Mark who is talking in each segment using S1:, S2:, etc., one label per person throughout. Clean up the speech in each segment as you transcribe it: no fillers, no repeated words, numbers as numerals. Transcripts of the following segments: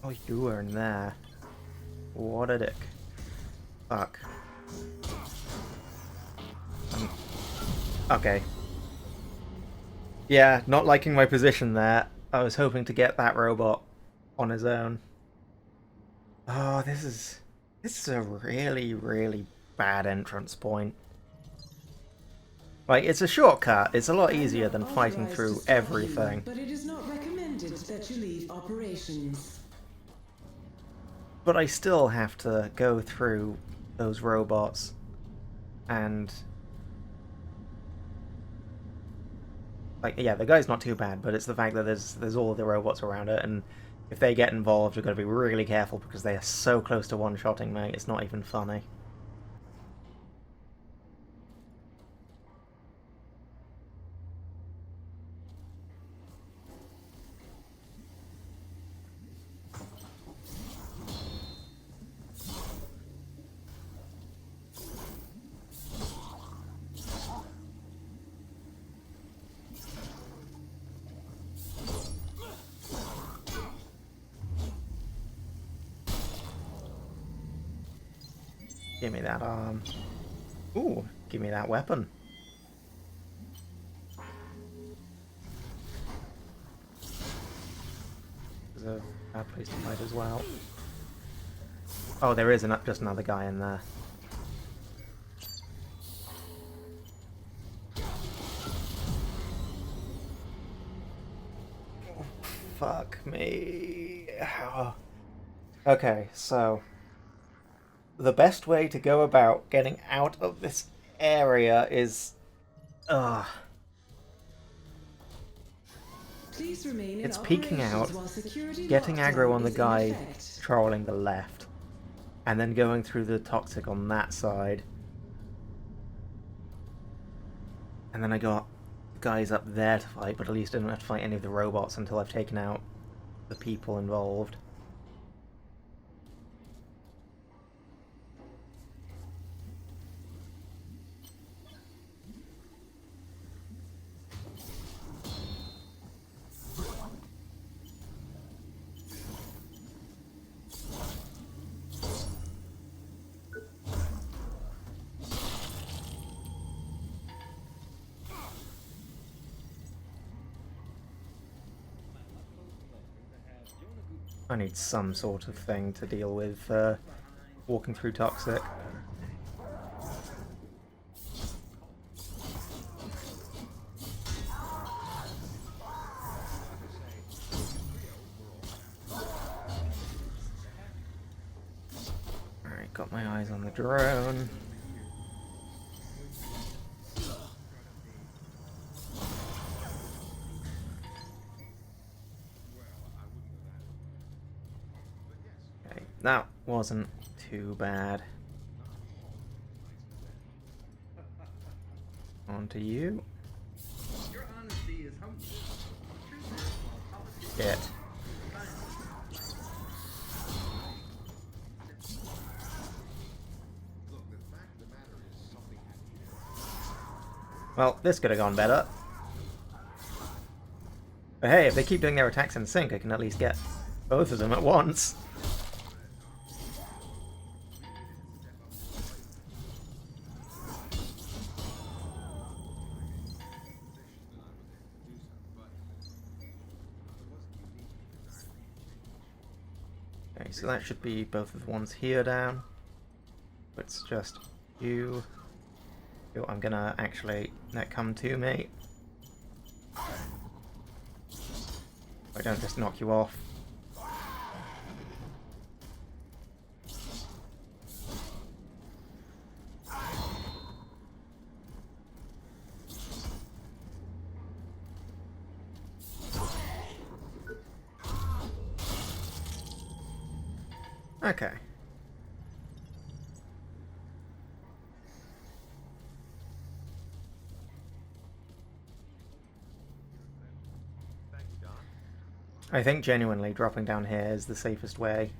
S1: Oh, you were in there. What a dick. Fuck. Okay. Yeah, not liking my position there. I was hoping to get that robot on his own. Oh, this is a really, really bad entrance point. Like, it's a shortcut. It's a lot
S2: I am
S1: easier
S2: not
S1: than fighting
S2: authorized to
S1: through
S2: stop you,
S1: everything.
S2: but it is not recommended that you leave operations.
S1: But I still have to go through those robots and like yeah, the guy's not too bad, but it's the fact that there's all of the robots around it, and if they get involved, you've got to be really careful because they are so close to one-shotting me. It's not even funny. Give me that arm. Ooh, give me that weapon. There's a bad place to fight as well. Oh, there is just another guy in there. Fuck me. Okay, so the best way to go about getting out of this area is
S2: Please remain in
S1: it's peeking
S2: operations
S1: out,
S2: while security
S1: getting aggro
S2: lockdown
S1: on the
S2: is in
S1: guy
S2: effect.
S1: controlling the left, and then going through the toxic on that side. And then I got guys up there to fight, but at least I don't have to fight any of the robots until I've taken out the people involved. I need some sort of thing to deal with walking through toxic. Alright, got my eyes on the drone. Okay, that wasn't too bad. On to you. Shit. Well, this could have gone better. But hey, if they keep doing their attacks in sync, I can at least get both of them at once. Okay, so that should be both of the ones here down. It's just you. I'm gonna actually let come to me. I don't just knock you off. Okay. I think genuinely dropping down here is the safest way.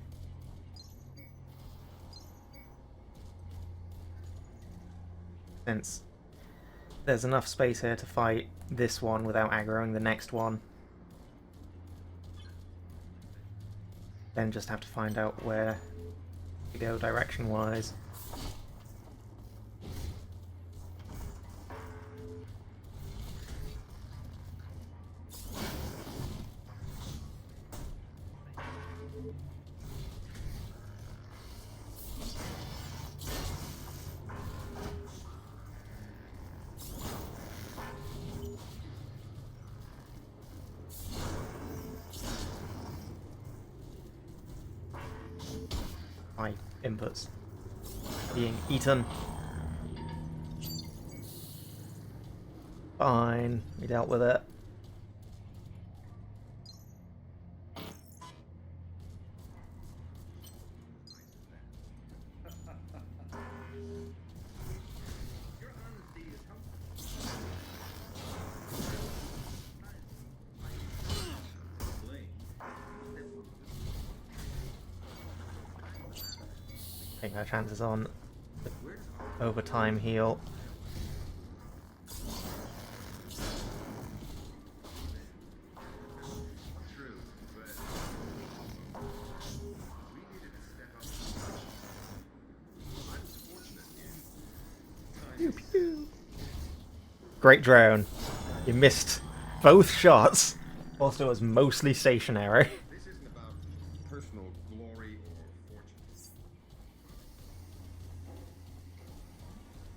S1: Since there's enough space here to fight this one without aggroing the next one. Then just have to find out where to go direction-wise. My inputs being eaten. Fine, we dealt with it. Take our chances on the overtime heal. Pew, pew. Great drone. You missed both shots. Also, it was mostly stationary.
S3: This isn't about personal glory or fortune.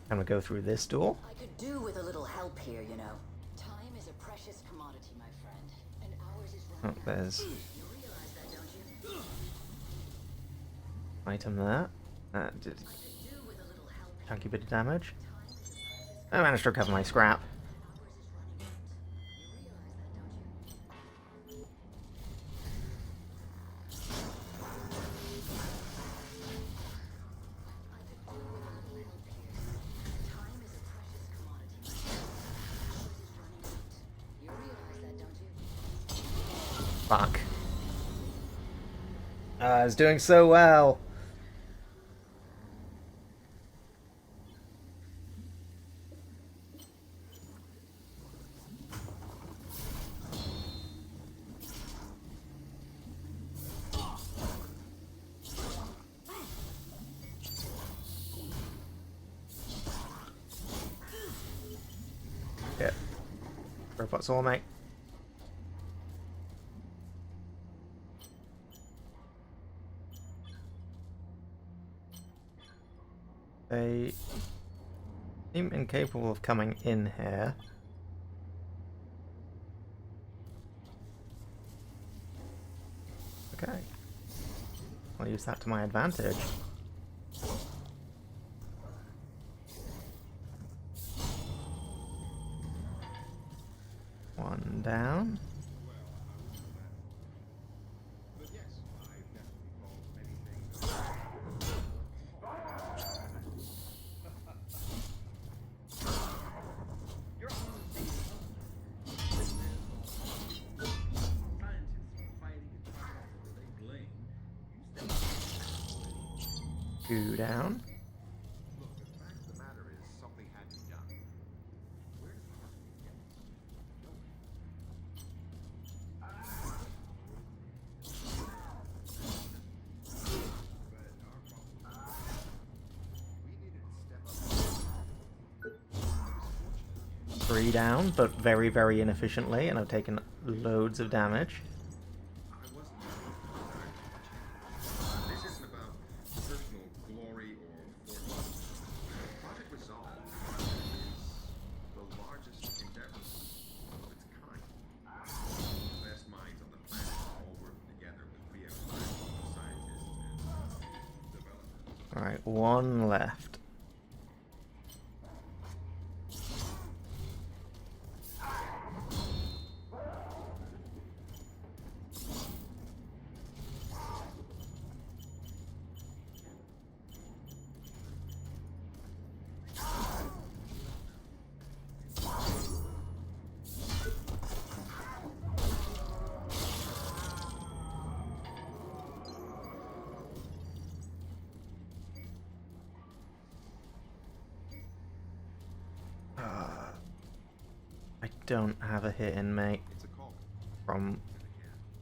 S1: I'm gonna go through this door.
S4: I could do with a little help here, you know. Time is a precious commodity, my friend, and ours is
S1: Oh,
S4: running out.
S1: there's
S4: You realize that, don't you?
S1: item there. That did
S4: I could do with a little help
S1: a chunky bit of damage.
S4: Time is a precious
S1: I managed to recover my scrap.
S4: ours is running out. You realize that, don't you? I could do with a little help here. Time is a precious commodity, my friend. Ours is running out. You realize that, don't you?
S1: Fuck. I was doing so well. Yeah. Robots all, mate. They seem incapable of coming in here. Okay. I'll use that to my advantage. One down.
S3: But yes, I definitely call many things. You're on the scientists are fighting and trying to lay blame. You
S1: Two down.
S3: look, the fact of the matter is something had to be done. Where did the hospital get this? We needed to step up.
S1: Three down, but very, very inefficiently, and I've taken loads of damage.
S3: I wasn't. This isn't about personal glory or fortune. Project Resolve is the largest endeavor of its kind. The best minds on the planet all working together with biolabs, scientists, and developers.
S1: Alright, one left. I don't have a hit in, mate,
S3: It's a call.
S1: from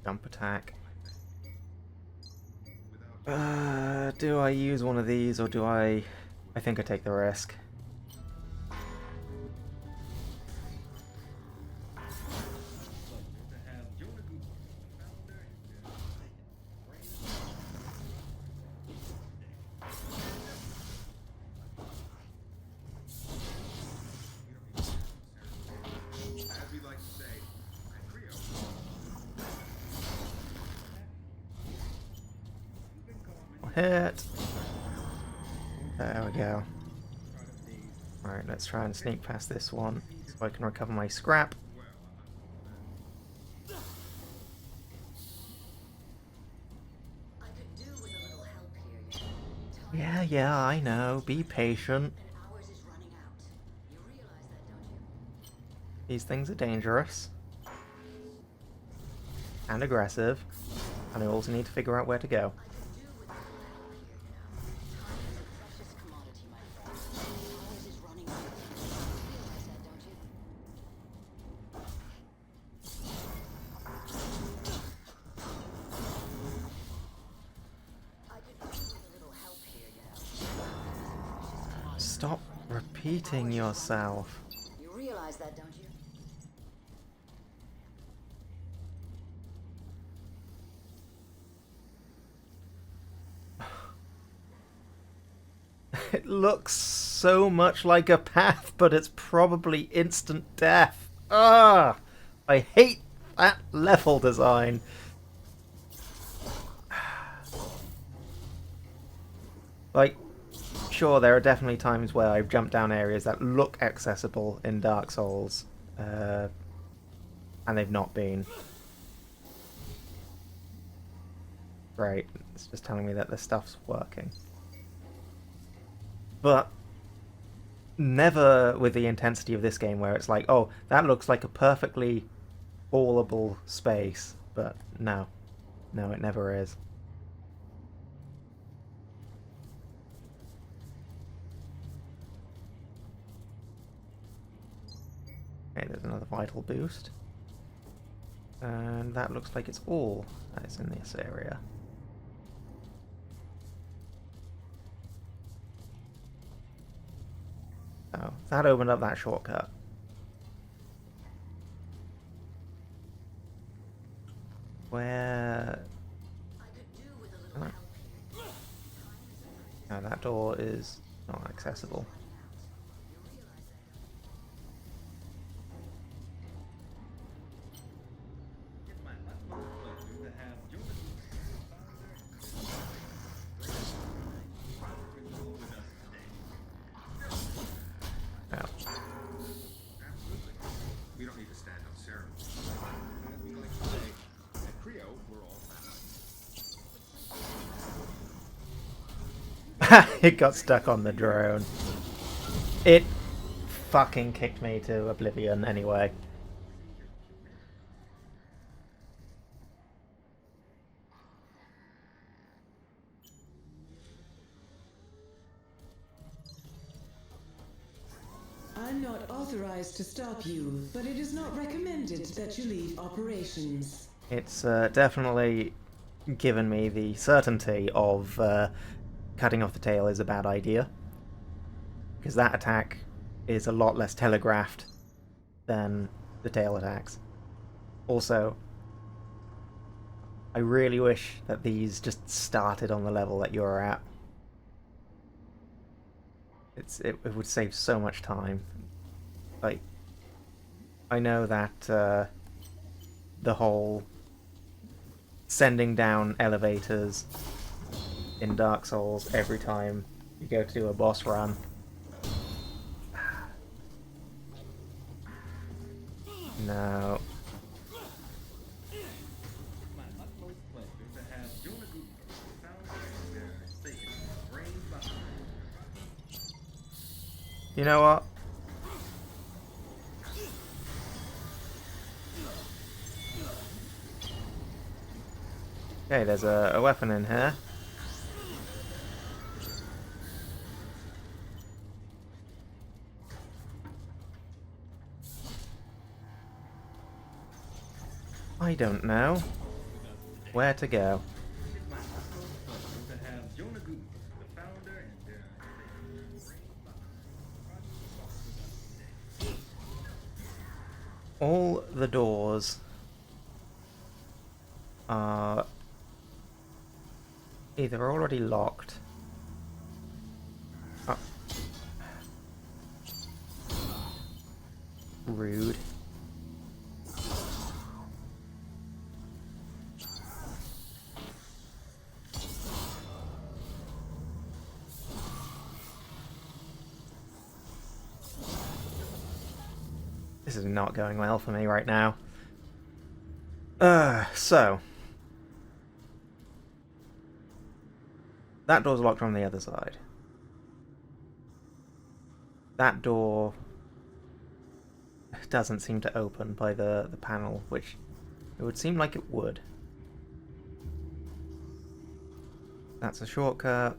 S1: jump attack. Do I use one of these or do I... I think I take the risk.
S3: As we like to say, Creo.
S1: Hit. There we go. Alright, let's try and sneak past this one so I can recover my scrap.
S4: I could do with a little help here, you know.
S1: Yeah, I know. Be patient.
S4: And ours is running out. You realize that, don't you?
S1: These things are dangerous. And aggressive. And I also need to figure out where to go.
S4: I could do with a little help here, you know. Time is a precious commodity, my friend. Ours is running out. You realize that, don't you? I could do with a little help here, you know. Time is a precious commodity.
S1: Stop repeating yourself.
S4: You realize that, don't you?
S1: It looks so much like a path, but it's probably instant death. Ah! I hate that level design. Like, sure, there are definitely times where I've jumped down areas that look accessible in Dark Souls, and they've not been. Right, it's just telling me that the stuff's working. But never with the intensity of this game where it's like, oh, that looks like a perfectly fallable space. But no. No, it never is. Okay, there's another vital boost. And that looks like it's all that is in this area. Oh, that opened up that shortcut. Where...
S4: I could do with a little
S1: Oh.
S4: help here. Time is a precious
S1: No, that door is not accessible.
S4: running out. You realize that, don't you?
S1: Oh.
S3: Absolutely. We don't need to stand on ceremony. As we like to say, at Creo, we're all family.
S1: It got stuck on the drone. It fucking kicked me to oblivion anyway.
S2: I'm not authorized to stop you, but it is not recommended that you leave operations.
S1: It's definitely given me the certainty of cutting off the tail is a bad idea. Because that attack is a lot less telegraphed than the tail attacks. Also, I really wish that these just started on the level that you're at. It would save so much time. Like, I know that the whole sending down elevators in Dark Souls every time you go to do a boss run. No.
S3: My utmost pleasure to have Yonaguni, founder and Satan, brains behind.
S1: You know what? Okay, there's a weapon in here. I don't know where to go.
S3: It's my utmost pleasure to
S1: all the doors are either already locked. Oh. Rude. This is not going well for me right now. So that door's locked on the other side. That door doesn't seem to open by the panel, which it would seem like it would. That's a shortcut.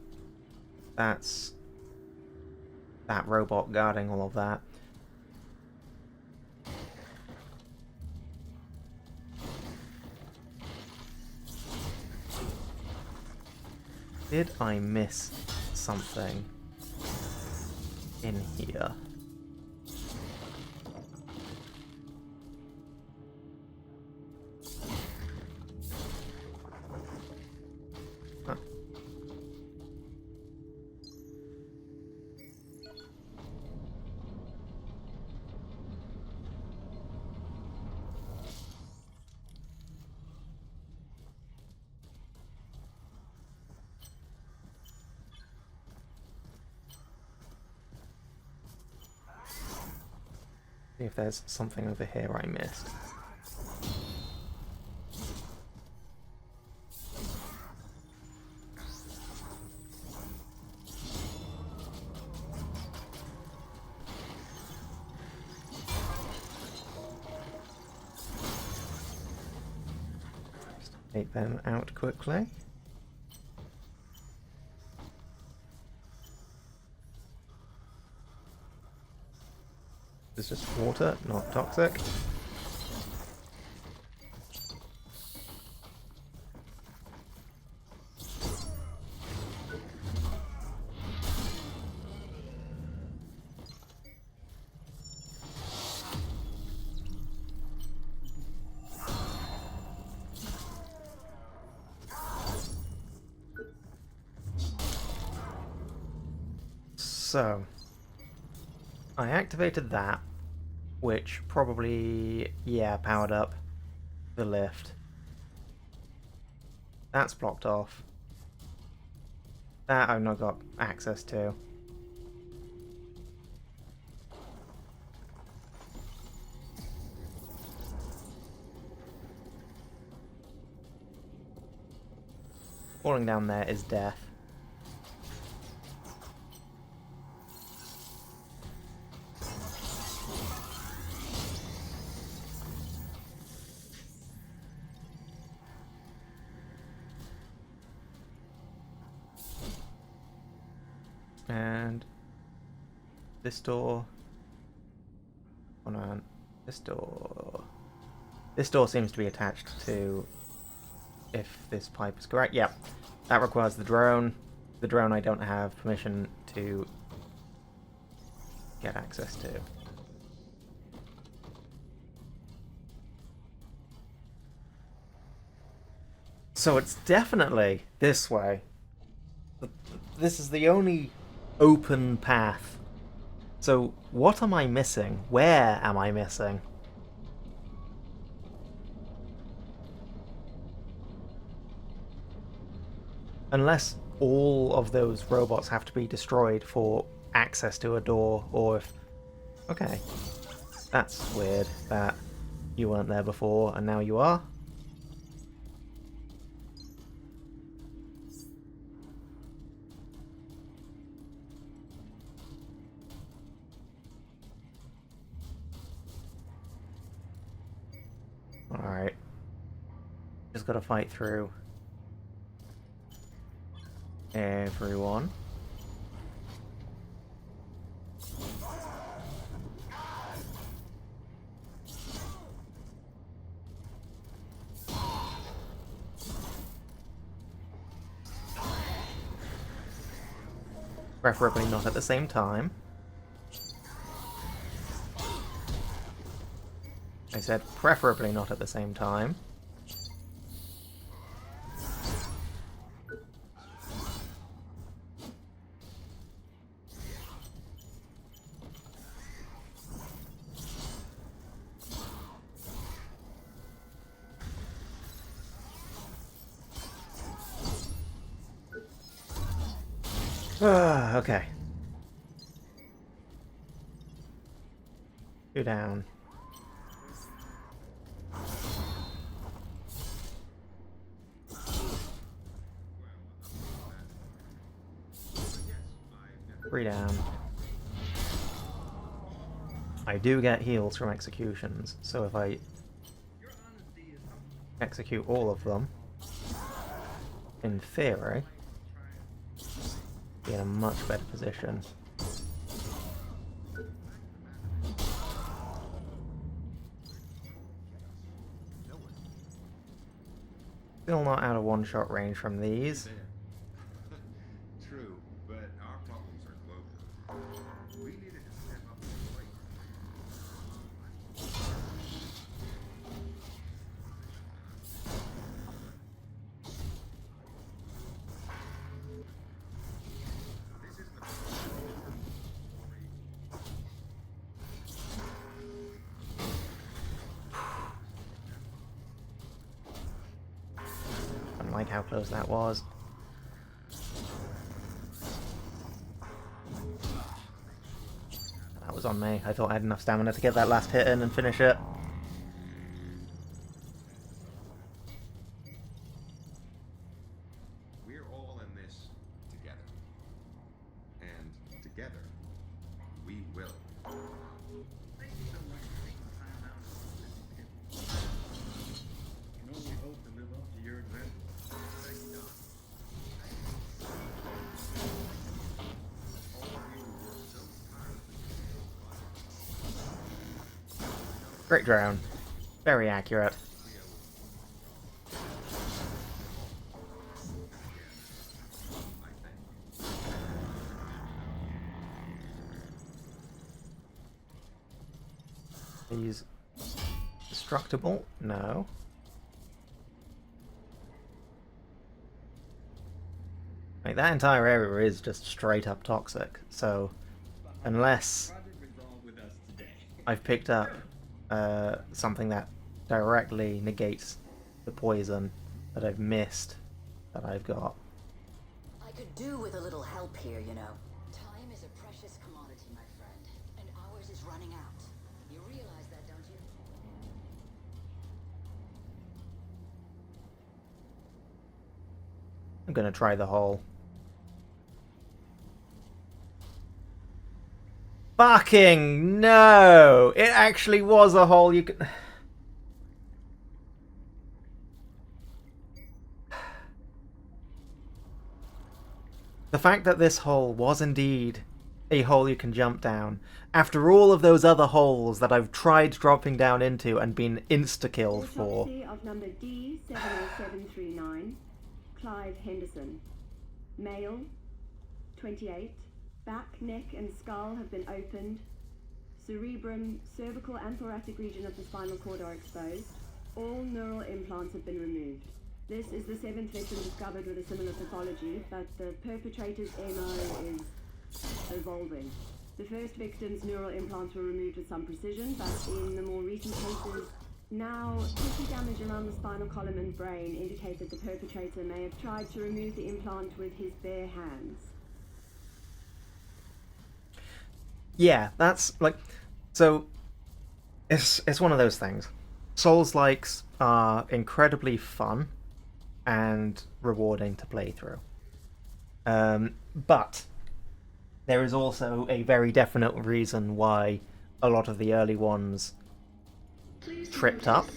S1: That's that robot guarding all of that. Did I miss something in here? Huh. See if there's something over here I missed. Just take them out quickly. It's just water, not toxic. So, I activated that, which probably, yeah, powered up the lift. That's blocked off. That I've not got access to. Falling down there is death. And this door. Hold on. This door. This door seems to be attached to, if this pipe is correct. Yeah. That requires the drone. The drone I don't have permission to get access to. So it's definitely this way. This is the only open path. So what am I missing? Where am I missing? Unless all of those robots have to be destroyed for access to a door, or if... Okay. That's weird that you weren't there before and now you are. Alright. Just gotta fight through everyone. Preferably not at the same time. I said preferably not at the same time. Okay. 2 down. Three down. I do get heals from executions, so if I execute all of them, in theory, be in a much better position. Still not out of one-shot range from these.
S3: True, but our problems are global. We needed to step up to the plate. This isn't a
S1: I don't like how close that was. That was on me. I thought I had enough stamina to get that last hit in and finish it.
S3: We're all in this together. And together, we will.
S5: Thank you so much for taking the time out to listen to me. I can only hope to live up to your example.
S3: Thank you, Doc. All of you were so tirelessly.
S1: Great drone. Very accurate. These destructible? No. Like, that entire area is just straight up toxic, so unless
S5: Project resolved with us today.
S1: I've picked up something that directly negates the poison that I've missed that I've got.
S4: I could do with a little help here, you know. Time is a precious commodity, my friend, and ours is running out. You realize that, don't you?
S1: I'm gonna try the hole. Fucking no! It actually was a hole you could... The fact that this hole was indeed a hole you can jump down, after all of those other holes that I've tried dropping down into and been insta-killed for.
S6: Autopsy of number D70739, Clive Henderson. Male, 28. Back, neck and skull have been opened. Cerebrum, cervical and thoracic region of the spinal cord are exposed. All neural implants have been removed. This is the 7th victim discovered with a similar pathology, but the perpetrator's MO is evolving. The first victim's neural implants were removed with some precision, but in the more recent cases, now tissue damage around the spinal column and brain indicate that the perpetrator may have tried to remove the implant with his bare hands.
S1: Yeah, that's like, so it's one of those things. Souls-likes are incredibly fun and rewarding to play through. But there is also a very definite reason why a lot of the early ones tripped up.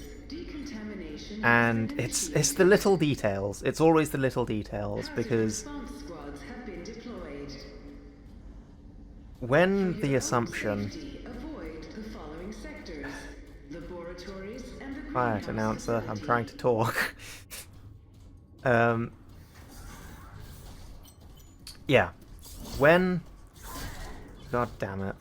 S1: And it's the little details. It's always the little details, because when the assumption... Quiet, announcer, I'm trying to talk. Yeah. When... God damn it.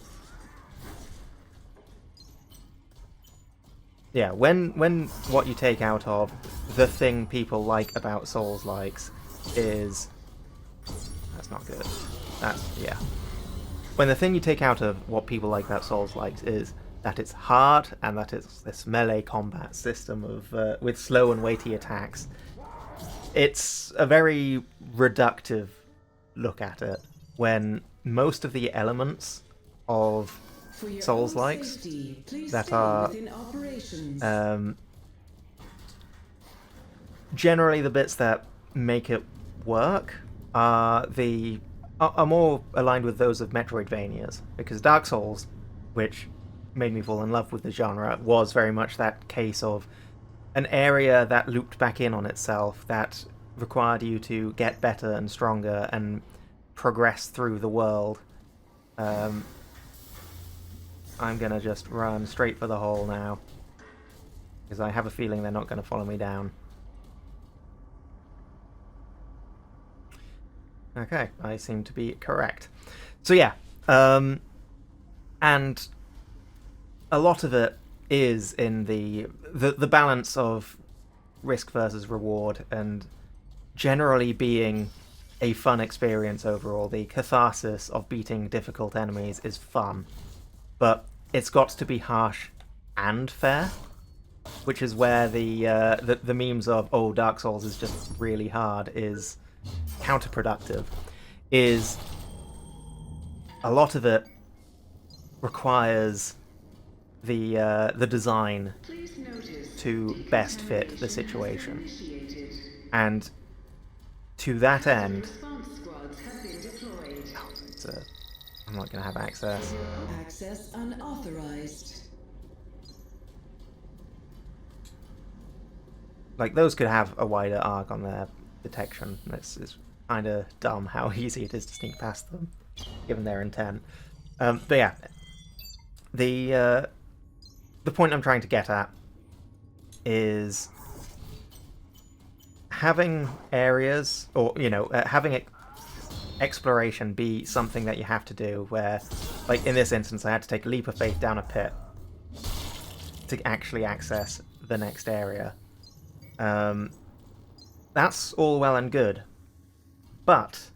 S1: yeah, when what you take out of the thing people like about Souls-likes is... That's not good. Yeah. When the thing you take out of what people like about Souls-likes is that it's hard and that it's this melee combat system of with slow and weighty attacks, it's a very reductive look at it when most of the elements of
S2: For your
S1: Souls-likes
S2: own safety, please
S1: that
S2: stay
S1: are
S2: within operations.
S1: Generally the bits that make it work are more aligned with those of Metroidvanias, because Dark Souls, which made me fall in love with the genre, was very much that case of an area that looped back in on itself, that required you to get better and stronger and progress through the world. I'm gonna just run straight for the hole now, because I have a feeling they're not going to follow me down. Okay, I seem to be correct. So yeah, and a lot of it is in the balance of risk versus reward, and generally being a fun experience overall. The catharsis of beating difficult enemies is fun, but it's got to be harsh and fair, which is where the memes of, oh, Dark Souls is just really hard is counterproductive. Is a lot of it requires the design
S2: Please notice
S1: to
S2: decontamination
S1: best fit the
S2: has been
S1: situation,
S2: initiated.
S1: and to that end,
S2: Response squads have been deployed.
S1: I'm not going to have access.
S2: Access unauthorized.
S1: Like, those could have a wider arc on their detection. It's kind of dumb how easy it is to sneak past them, given their intent. But yeah, the point I'm trying to get at is having areas, or having exploration be something that you have to do. Where, like in this instance, I had to take a leap of faith down a pit to actually access the next area. That's all well and good, but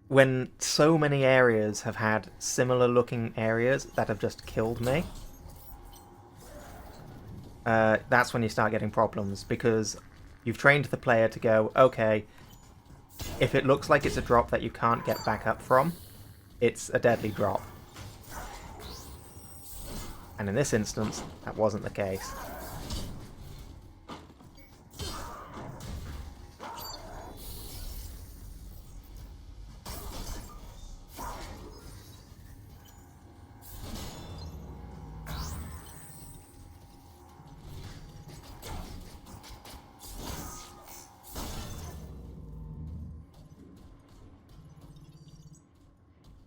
S1: when so many areas have had similar looking areas that have just killed me, that's when you start getting problems, because you've trained the player to go, okay, if it looks like it's a drop that you can't get back up from, it's a deadly drop. And in this instance, that wasn't the case.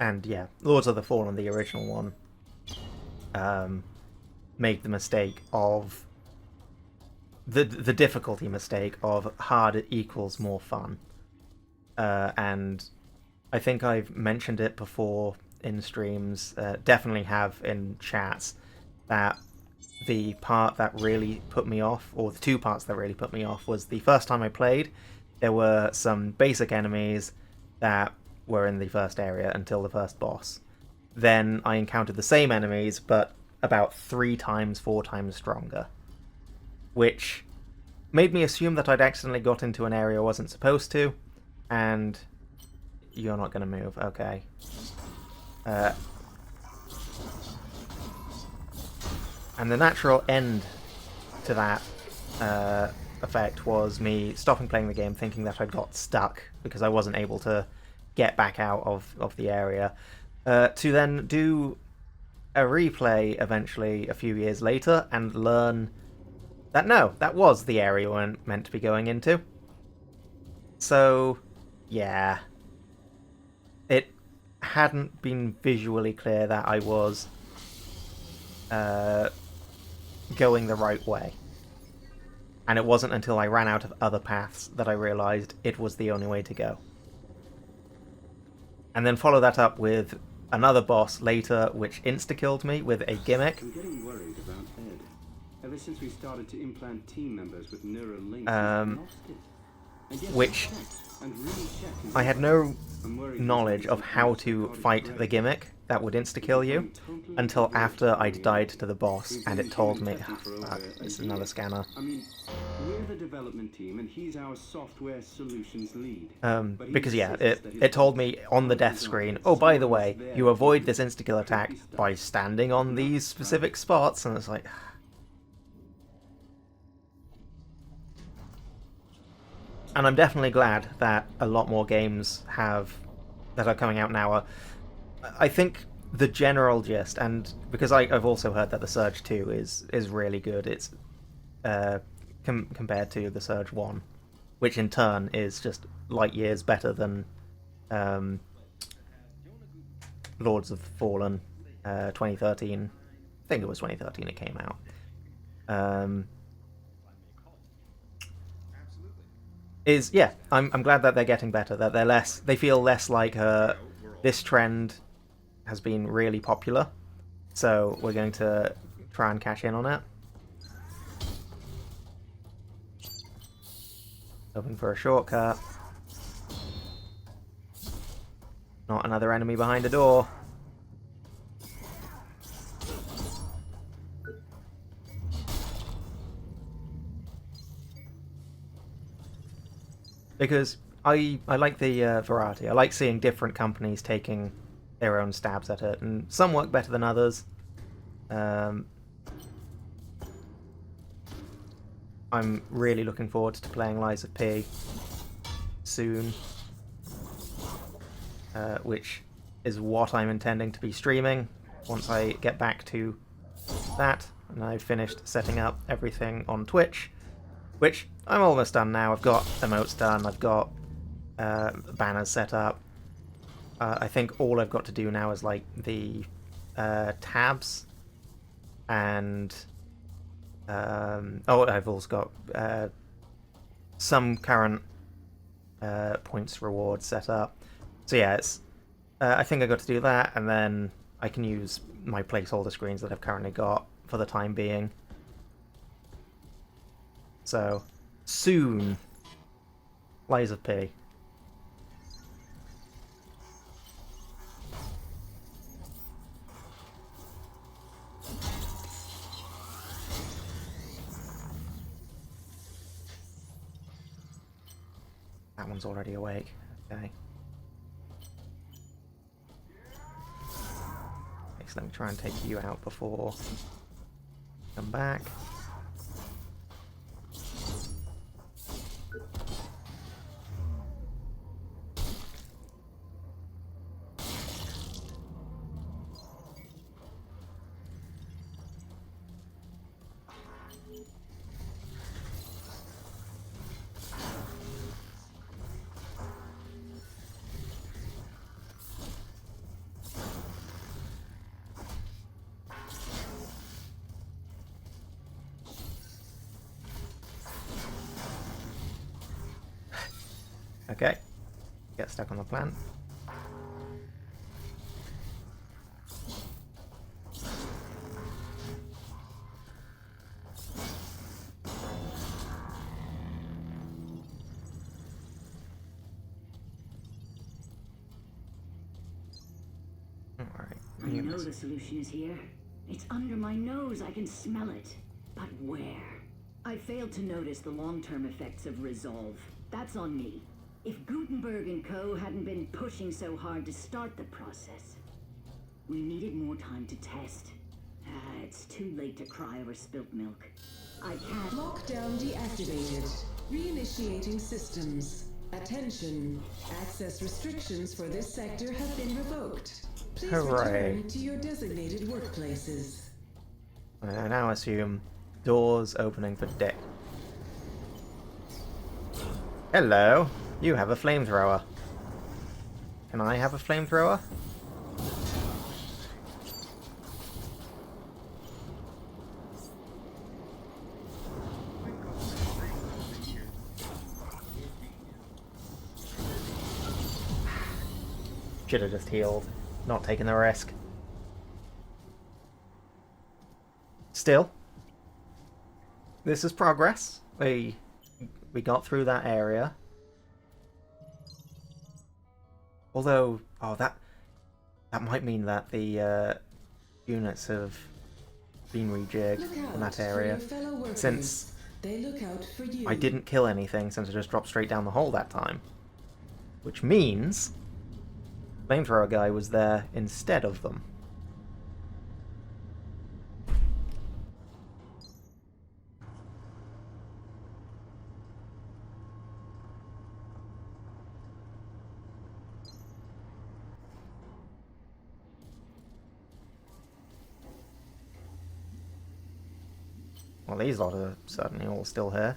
S1: And yeah, Lords of the Fallen, the original one, made the mistake of the difficulty mistake of hard equals more fun. And I think I've mentioned it before in streams, definitely have in chats, that the part that really put me off, or the two parts that really put me off, was the first time I played, there were some basic enemies that were in the first area until the first boss. Then I encountered the same enemies, but about 3 times, 4 times stronger, which made me assume that I'd accidentally got into an area I wasn't supposed to, and you're not going to move, okay. And the natural end to that effect was me stopping playing the game, thinking that I'd got stuck because I wasn't able to get back out of the area, to then do a replay eventually a few years later and learn that no, that was the area we weren't meant to be going into. So, yeah. It hadn't been visually clear that I was going the right way. And it wasn't until I ran out of other paths that I realised it was the only way to go. And then follow that up with another boss later, which insta-killed me with a gimmick.
S7: I'm getting worried about Ed. Ever since we started to implant team members with neural links,
S1: Um,
S7: we've lost it. And yet
S1: which
S7: we check and recheck and
S1: I had no
S7: I'm worried
S1: knowledge
S7: these
S1: of how to
S7: things
S1: fight
S7: are
S1: the gimmick that would insta-kill you until after I'd died to the boss, and it told me, oh, fuck, it's another scanner.
S7: I mean, we're the development team, and he's our software solutions lead.
S1: Because yeah, it told me on the death screen, oh, by the way, you avoid this insta-kill attack by standing on these specific spots, and it's like... And I'm definitely glad that a lot more games that are coming out now are... I think the general gist, and because I've also heard that the Surge 2 is really good, it's compared to the Surge 1, which in turn is just light years better than Lords of Fallen 2013. I think it was 2013 it came out. I'm glad that they're getting better, that they feel less like this trend has been really popular, so we're going to try and cash in on it. Hoping for a shortcut. Not another enemy behind a door. Because I like the variety. I like seeing different companies taking their own stabs at it, and some work better than others. I'm really looking forward to playing Lies of P soon, which is what I'm intending to be streaming once I get back to that, and I've finished setting up everything on Twitch, which I'm almost done now. I've got emotes done, I've got banners set up. I think all I've got to do now is like the tabs, and I've also got some current points rewards set up. So yeah, it's I think I got to do that, and then I can use my placeholder screens that I've currently got for the time being. So soon, Lies of P. That one's already awake. Okay. So let me try and take you out before I come back. Okay, get stuck on the plant. Alright,
S4: I know the solution is here. It's under my nose. I can smell it. But where? I failed to notice the long-term effects of Resolve. That's on me. If Gutenberg and Co. hadn't been pushing so hard to start the process, we needed more time to test. It's too late to cry over spilt milk. I can't...
S2: Lockdown deactivated. Reinitiating systems. Attention. Access restrictions for this sector have been revoked. Please
S1: Hooray.
S2: return to your designated workplaces.
S1: I now assume doors opening for dick. Hello, you have a flamethrower. Can I have a flamethrower? Should have just healed, not taken the risk. Still, this is progress. We got through that area. Although, oh, that might mean that the units have been rejigged
S2: Look out
S1: in that
S2: for
S1: area.
S2: your fellow workers.
S1: Since
S2: they look out for you.
S1: I didn't kill anything, since I just dropped straight down the hole that time. Which means flamethrower guy was there instead of them. Well, these lot are certainly all still here.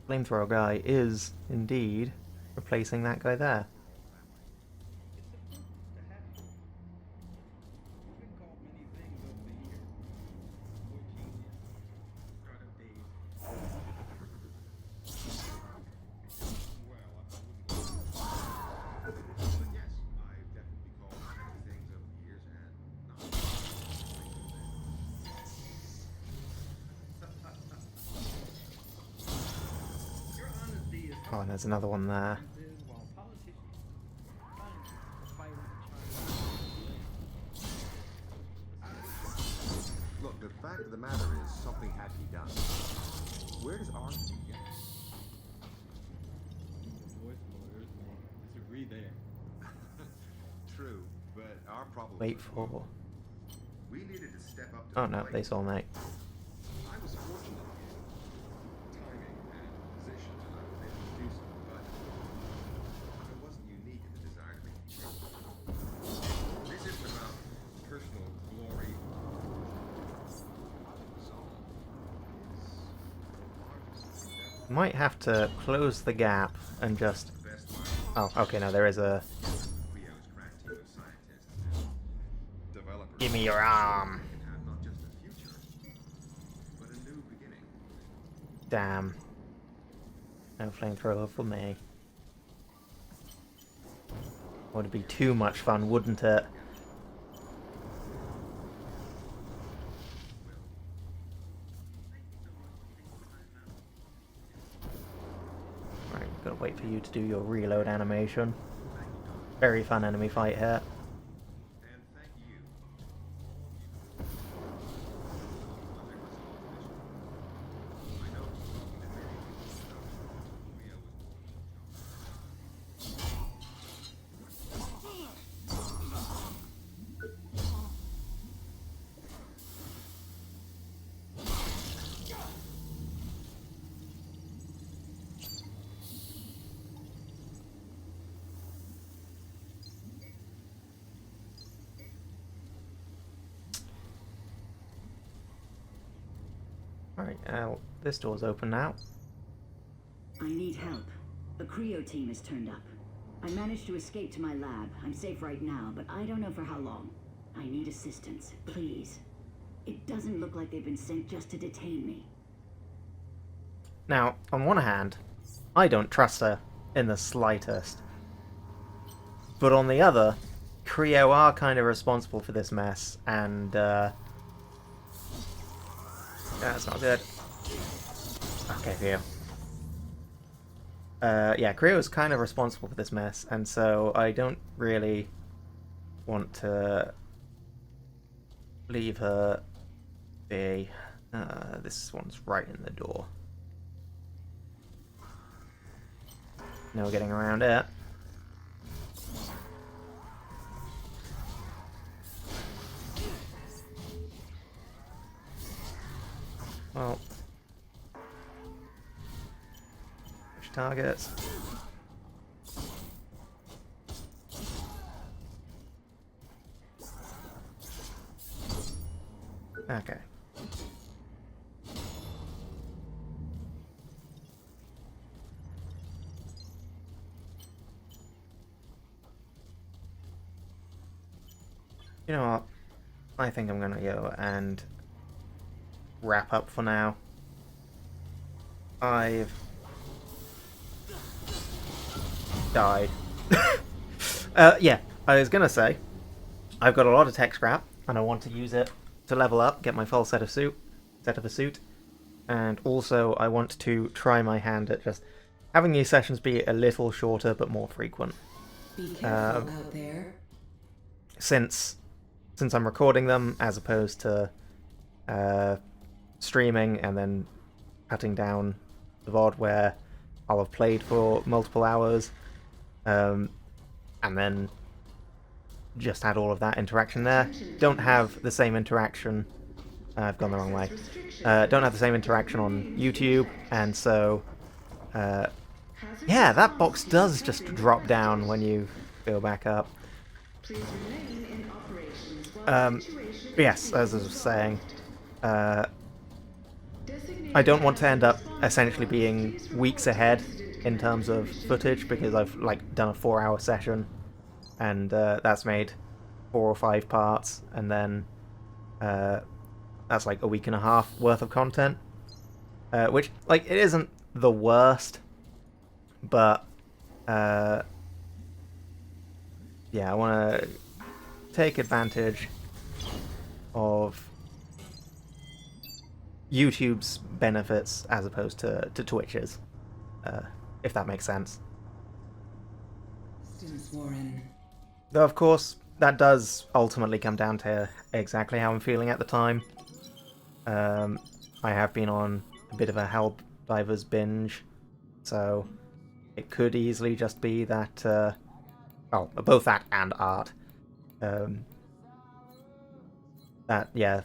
S1: Flamethrower guy is indeed replacing that guy there. Oh, and there's another one there.
S3: Look, the fact of the matter is something had to be done. Where does our team get?
S5: Disagree there.
S3: True, but our problem.
S1: Wait for...
S3: We needed to step up to
S1: Oh
S3: the
S1: no,
S3: plate.
S1: they saw me.
S3: I was fortunate in timing and position, and I was able to do so, but I wasn't unique in the desire to make a change. This isn't about personal glory or resolve. It's the largest endeavor.
S1: Might have to close the gap and just...
S3: The best minds,
S1: Oh, okay, no, there is a...
S3: Creo's crack team of scientists and developers.
S1: Give me your arm.
S3: Can have not just a future, but a new beginning.
S1: Damn. No flamethrower for me. Would be too much fun, wouldn't it? Right, gotta wait for you to do your reload animation. Very fun enemy fight here.
S3: And thank you. I know that many people know Leo
S1: Alright, this door's open now.
S4: I need help. A Creo team has turned up. I managed to escape to my lab. I'm safe right now, but I don't know for how long. I need assistance, please. It doesn't look like they've been sent just to detain me.
S1: Now, on one hand, I don't trust her in the slightest. But on the other, Creo are kind of responsible for this mess, and that's not good. Okay, for you. Yeah, Creo is kind of responsible for this mess, and so I don't really want to leave her be. This one's right in the door. No getting around it. Well, which targets? Okay. You know what? I think I'm going to go and wrap up for now. I've died. Yeah, I was going to say, I've got a lot of tech scrap, and I want to use it to level up, get my full set of a suit, and also I want to try my hand at just having these sessions be a little shorter but more frequent.
S2: Be careful out there.
S1: Since I'm recording them as opposed to streaming and then cutting down the VOD where I'll have played for multiple hours, and then just had all of that interaction there. Don't have the same interaction. I've gone the wrong way. Don't have the same interaction on YouTube, and so yeah, that box does just drop down when you go back up. Yes, as I was saying, I don't want to end up essentially being weeks ahead in terms of footage, because I've done a 4-hour session, and that's made 4 or 5 parts, and then that's like a week and a half worth of content, which it isn't the worst, but yeah, I want to take advantage of YouTube's benefits as opposed to Twitch's, if that makes sense. Though, of course, that does ultimately come down to exactly how I'm feeling at the time. I have been on a bit of a Helldivers binge, so it could easily just be that, well, both that and art. That, yeah,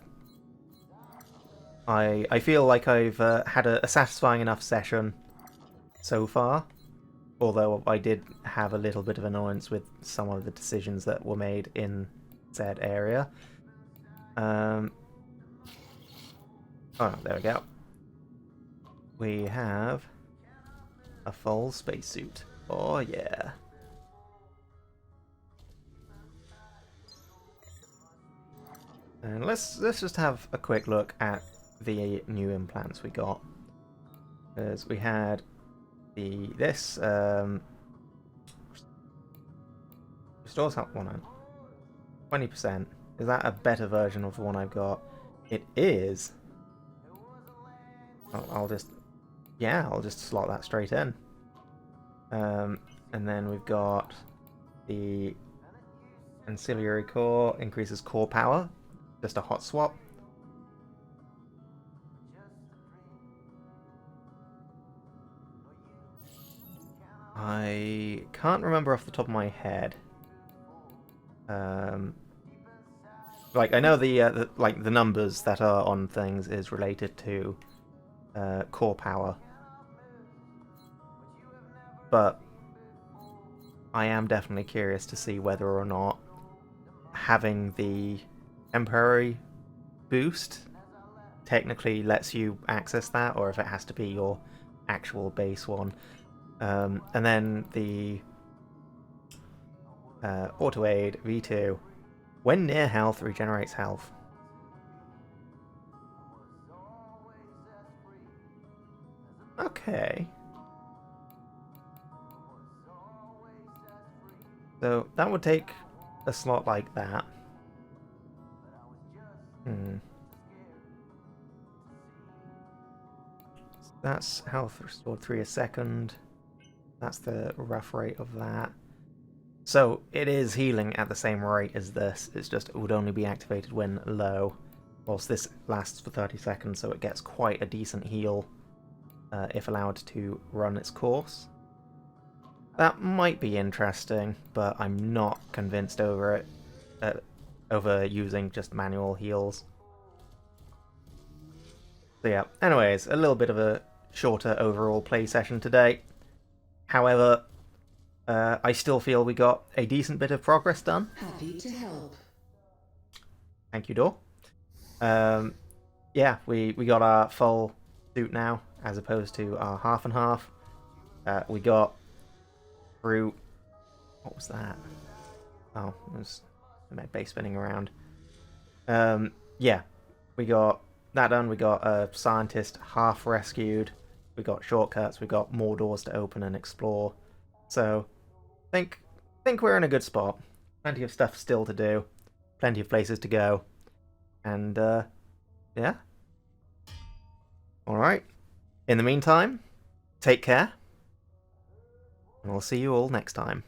S1: I feel like I've had a satisfying enough session so far, although I did have a little bit of annoyance with some of the decisions that were made in said area. Oh, there we go. We have a full spacesuit. Oh yeah. And let's just have a quick look at the new implants we got. Because we had this restores health 20%. Is that a better version of the one I've got? It is. I'll just slot that straight in. And then we've got the ancillary core, increases core power. Just a hot swap. I can't remember off the top of my head. I know the numbers that are on things is related to core power, but I am definitely curious to see whether or not having the temporary boost technically lets you access that, or if it has to be your actual base one. And then the auto aid V2, when near health, regenerates health. Okay. So that would take a slot like that. That's health restored 3 a second. That's the rough rate of that. So it is healing at the same rate as this. It's just it would only be activated when low, whilst this lasts for 30 seconds, so it gets quite a decent heal if allowed to run its course. That might be interesting, but I'm not convinced over it, over using just manual heals. So yeah, anyways, a little bit of a shorter overall play session today. However, I still feel we got a decent bit of progress done.
S2: Happy to help.
S1: Thank you, Dor. Yeah, we got our full suit now, as opposed to our half and half. We got through... What was that? Oh, it was my base spinning around. Yeah, we got that done. We got a scientist half rescued. We got shortcuts. We got more doors to open and explore. So, think we're in a good spot. Plenty of stuff still to do. Plenty of places to go. And yeah. All right. In the meantime, take care. And I'll see you all next time.